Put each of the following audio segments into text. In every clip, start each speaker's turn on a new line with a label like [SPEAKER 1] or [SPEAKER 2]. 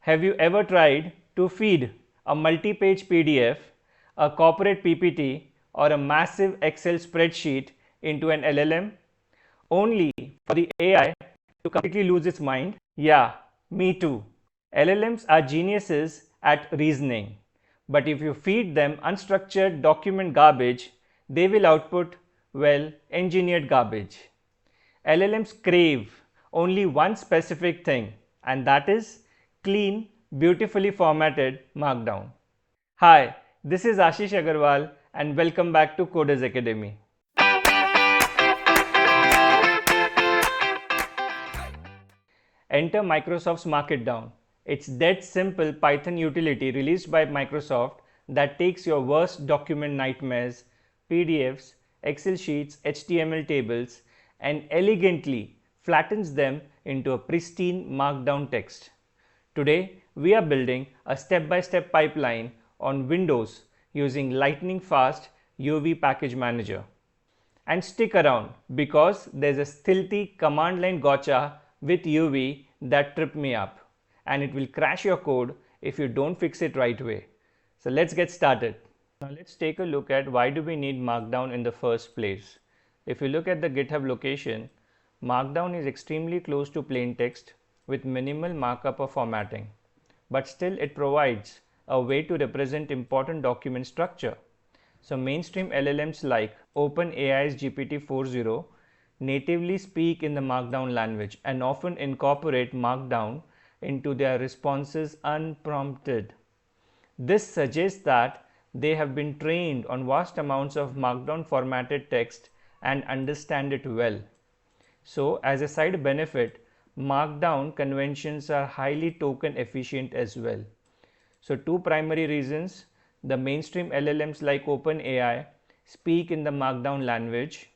[SPEAKER 1] Have you ever tried to feed a multi-page PDF, a corporate PPT, or a massive Excel spreadsheet into an LLM, only for the AI to completely lose its mind? Yeah, me too. LLMs are geniuses at reasoning, but if you feed them unstructured document garbage, they will output, well, engineered garbage. LLMs crave only one specific thing, and that is clean, beautifully formatted Markdown. Hi, this is Ashish Agarwal, and welcome back to Coders Academy. Enter Microsoft's MarkitDown. It's dead simple Python utility released by Microsoft that takes your worst document nightmares, PDFs, Excel sheets, HTML tables, and elegantly flattens them into a pristine Markdown text. Today, we are building a step-by-step pipeline on Windows using lightning-fast UV package manager. And stick around because there's a stealthy command line gotcha with UV that tripped me up, and it will crash your code if you don't fix it right way. So let's get started. Now let's take a look at why do we need Markdown in the first place. If you look at the GitHub location, Markdown is extremely close to plain text with minimal markup or formatting, but still it provides a way to represent important document structure. So mainstream LLMs like OpenAI's GPT-4o natively speak in the Markdown language and often incorporate Markdown into their responses unprompted. This suggests that they have been trained on vast amounts of Markdown formatted text and understand it well. So as a side benefit, Markdown conventions are highly token efficient as well. So two primary reasons: the mainstream LLMs like OpenAI speak in the Markdown language,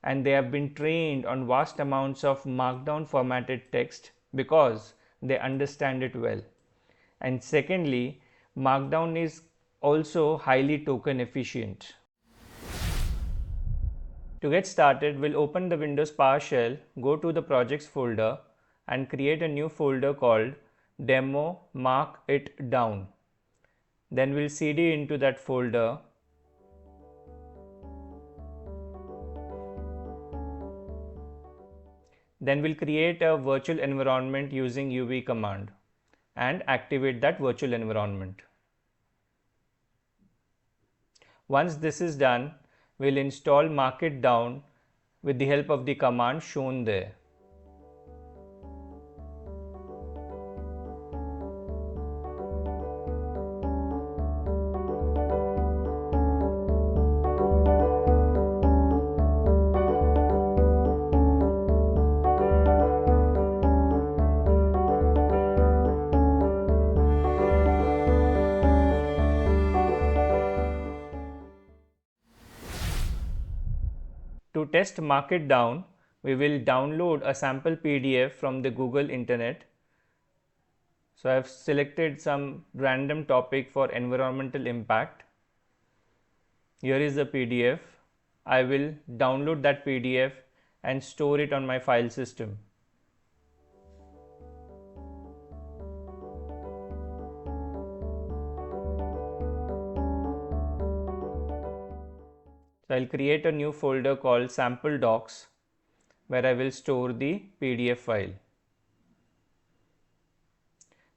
[SPEAKER 1] and they have been trained on vast amounts of Markdown formatted text because they understand it well. And secondly, Markdown is also highly token efficient. To get started, we'll open the Windows PowerShell, go to the projects folder and create a new folder called demo MarkitDown. Then we'll cd into that folder. Then we'll create a virtual environment using UV command and activate that virtual environment. Once this is done, we'll install MarkitDown with the help of the command shown there. To test MarkitDown, we will download a sample PDF from the Google Internet. So I have selected some random topic for environmental impact. Here is the PDF. I will download that PDF and store it on my file system. So I'll create a new folder called sample.docs where I will store the PDF file.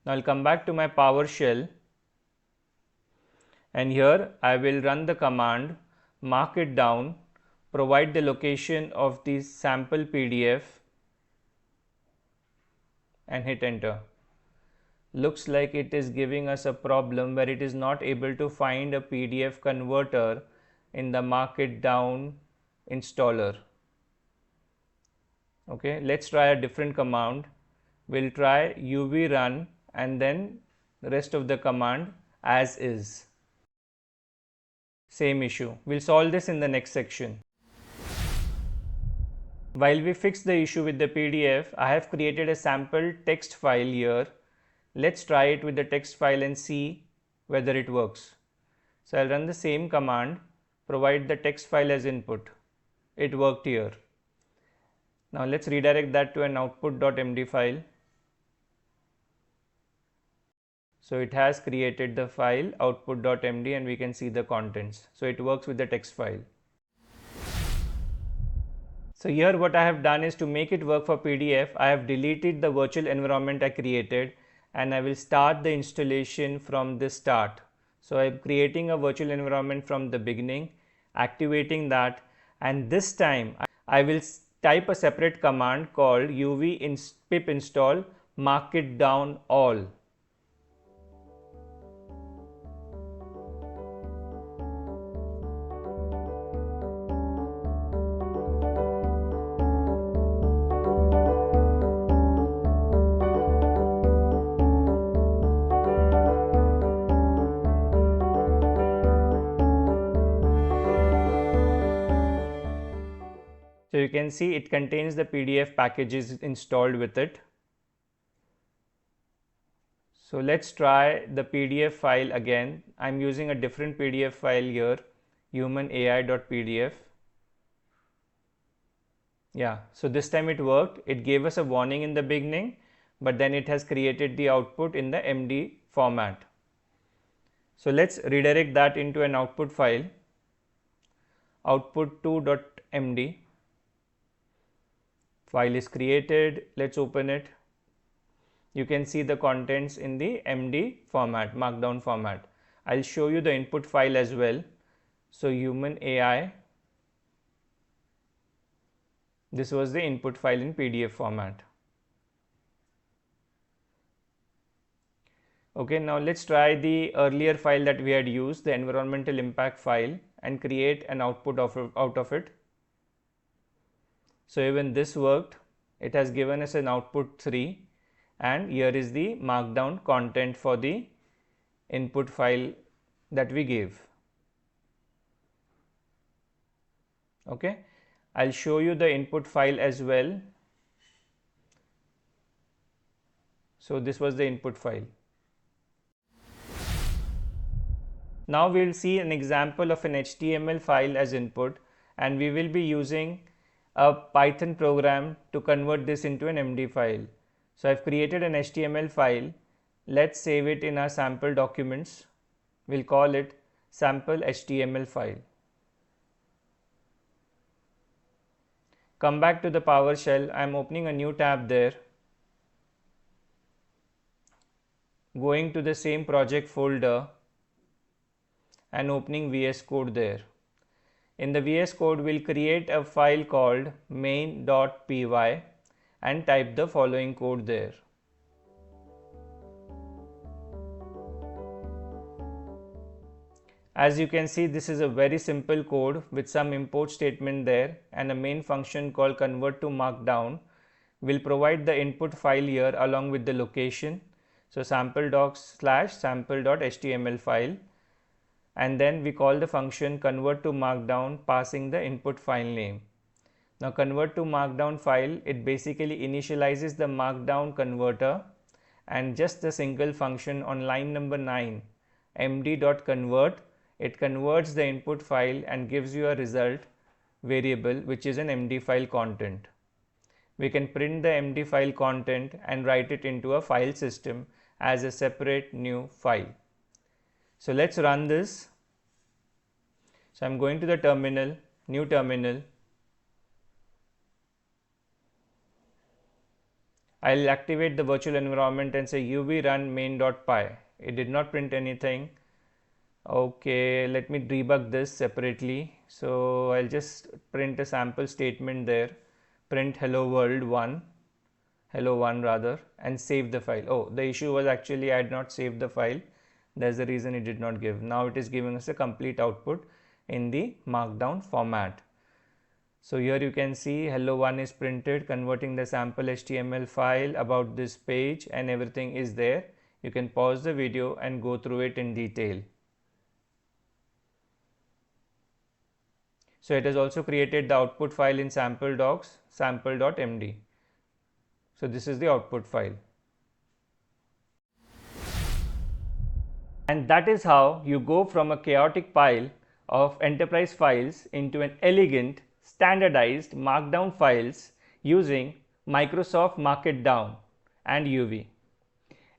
[SPEAKER 1] Now I'll come back to my PowerShell, and here I will run the command MarkitDown, provide the location of the sample PDF and hit enter. Looks like it is giving us a problem where it is not able to find a PDF converter in the MarkitDown installer. Okay, let's try a different command. We'll try UV run and then the rest of the command as is. Same issue. We'll solve this in the next section. While we fix the issue with the PDF, I have created a sample text file here. Let's try it with the text file and see whether it works. So I'll run the same command, provide the text file as input. It worked here. Now let's redirect that to an output.md file. So it has created the file output.md and we can see the contents. So it works with the text file. So here what I have done is to make it work for PDF, I have deleted the virtual environment I created and I will start the installation from the start. So I am creating a virtual environment from the beginning, activating that, and this time I will type a separate command called pip install MarkitDown all. So you can see it contains the PDF packages installed with it. So let's try the PDF file again. I'm using a different PDF file here, humanai.pdf. Yeah, so this time it worked. It gave us a warning in the beginning, but then it has created the output in the MD format. So let's redirect that into an output file, output2.md. File is created. Let's open it. You can see the contents in the MD format, markdown format. I'll show you the input file as well. So human AI, this was the input file in PDF format. Okay, now let's try the earlier file that we had used, the environmental impact file, and create an output out of it. So even this worked. It has given us an output 3, and here is the markdown content for the input file that we gave. Okay, I'll show you the input file as well. So this was the input file. Now we will see an example of an HTML file as input, and we will be using a Python program to convert this into an MD file. So I've created an HTML file. Let's save it in our sample documents. We'll call it sample HTML file. Come back to the PowerShell. I'm opening a new tab there. Going to the same project folder and opening VS Code there. In the VS Code, we'll create a file called main.py and type the following code there. As you can see, this is a very simple code with some import statement there and a main function called convert to markdown. Will provide the input file here along with the location. So sample.docs/sample.html file. And then we call the function convert to markdown passing the input file name. Now convert to markdown file, it basically initializes the markdown converter, and just the single function on line number 9, md.convert, it converts the input file and gives you a result variable which is an MD file content. We can print the MD file content and write it into a file system as a separate new file. So let's run this. So I'm going to the terminal, new terminal. I'll activate the virtual environment and say uv run main.py. It did not print anything. Okay, let me debug this separately. So I'll just print a sample statement there. Print hello world 1, hello 1 rather, and save the file. Oh, the issue was actually I had not saved the file. That's the reason it did not give. Now it is giving us a complete output in the markdown format. So here you can see hello 1 is printed, converting the sample HTML file about this page, and everything is there. You can pause the video and go through it in detail. So it has also created the output file in sample docs, sample.md. So this is the output file. And that is how you go from a chaotic pile of enterprise files into an elegant, standardized markdown files using Microsoft MarkitDown and UV.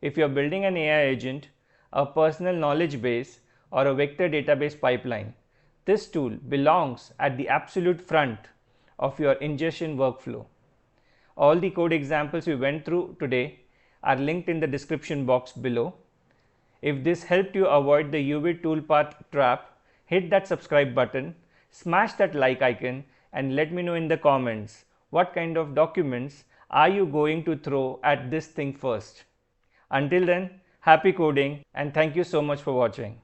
[SPEAKER 1] If you're building an AI agent, a personal knowledge base, or a vector database pipeline, this tool belongs at the absolute front of your ingestion workflow. All the code examples we went through today are linked in the description box below. If this helped you avoid the UV toolpath trap, hit that subscribe button, smash that like icon, and let me know in the comments what kind of documents are you going to throw at this thing first. Until then, happy coding and thank you so much for watching.